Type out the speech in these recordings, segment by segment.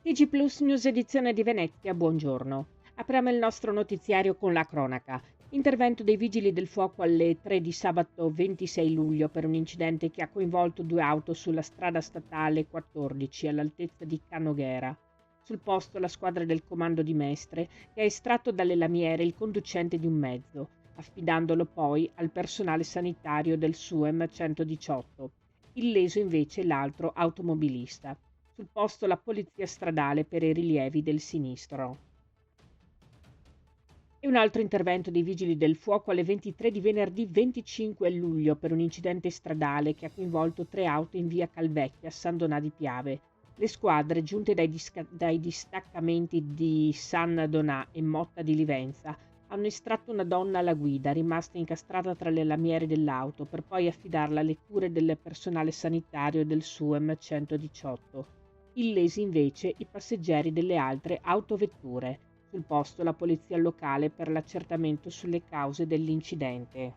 TG Plus News edizione di Venezia, buongiorno. Apriamo il nostro notiziario con la cronaca. Intervento dei vigili del fuoco alle 3 di sabato 26 luglio per un incidente che ha coinvolto due auto sulla strada statale 14 all'altezza di Canoghera. Sul posto la squadra del comando di Mestre che ha estratto dalle lamiere il conducente di un mezzo, affidandolo poi al personale sanitario del SUEM 118. Illeso invece l'altro automobilista. Sul posto la polizia stradale per i rilievi del sinistro. E un altro intervento dei vigili del fuoco alle 23 di venerdì 25 luglio per un incidente stradale che ha coinvolto tre auto in via Calvecchia a San Donà di Piave. Le squadre giunte dai distaccamenti di San Donà e Motta di Livenza hanno estratto una donna alla guida rimasta incastrata tra le lamiere dell'auto per poi affidarla alle cure del personale sanitario del SUEM 118. Illesi invece i passeggeri delle altre autovetture. Sul posto la polizia locale per l'accertamento sulle cause dell'incidente.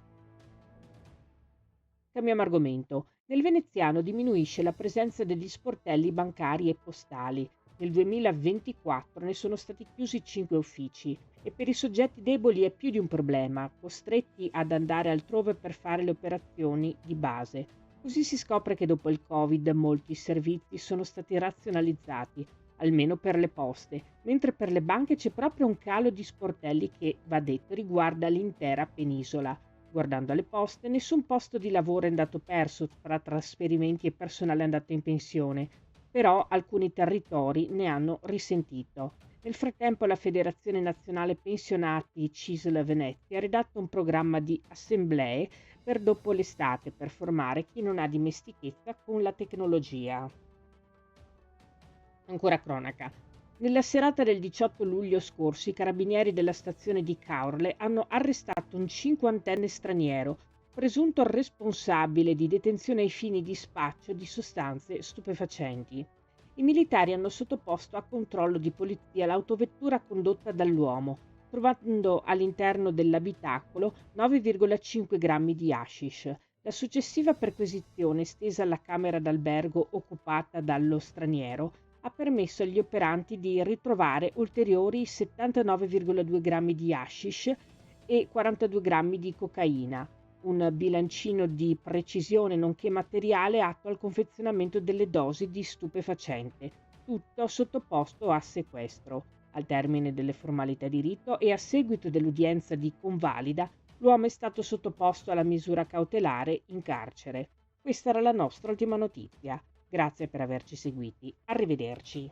Cambiamo argomento. Nel veneziano diminuisce la presenza degli sportelli bancari e postali. Nel 2024 ne sono stati chiusi 5 uffici e per i soggetti deboli è più di un problema, costretti ad andare altrove per fare le operazioni di base. Così si scopre che dopo il Covid molti servizi sono stati razionalizzati, almeno per le poste, mentre per le banche c'è proprio un calo di sportelli che, va detto, riguarda l'intera penisola. Guardando alle poste, nessun posto di lavoro è andato perso tra trasferimenti e personale andato in pensione, però alcuni territori ne hanno risentito. Nel frattempo la Federazione Nazionale Pensionati CISL Venezia ha redatto un programma di assemblee per dopo l'estate per formare chi non ha dimestichezza con la tecnologia. Ancora cronaca. Nella serata del 18 luglio scorso i carabinieri della stazione di Caorle hanno arrestato un cinquantenne straniero, presunto responsabile di detenzione ai fini di spaccio di sostanze stupefacenti. I militari hanno sottoposto a controllo di polizia l'autovettura condotta dall'uomo, trovando all'interno dell'abitacolo 9,5 grammi di hashish. La successiva perquisizione, estesa alla camera d'albergo occupata dallo straniero, ha permesso agli operanti di ritrovare ulteriori 79,2 grammi di hashish e 42 grammi di cocaina, un bilancino di precisione nonché materiale atto al confezionamento delle dosi di stupefacente, tutto sottoposto a sequestro. Al termine delle formalità di rito e a seguito dell'udienza di convalida, l'uomo è stato sottoposto alla misura cautelare in carcere. Questa era la nostra ultima notizia. Grazie per averci seguiti. Arrivederci.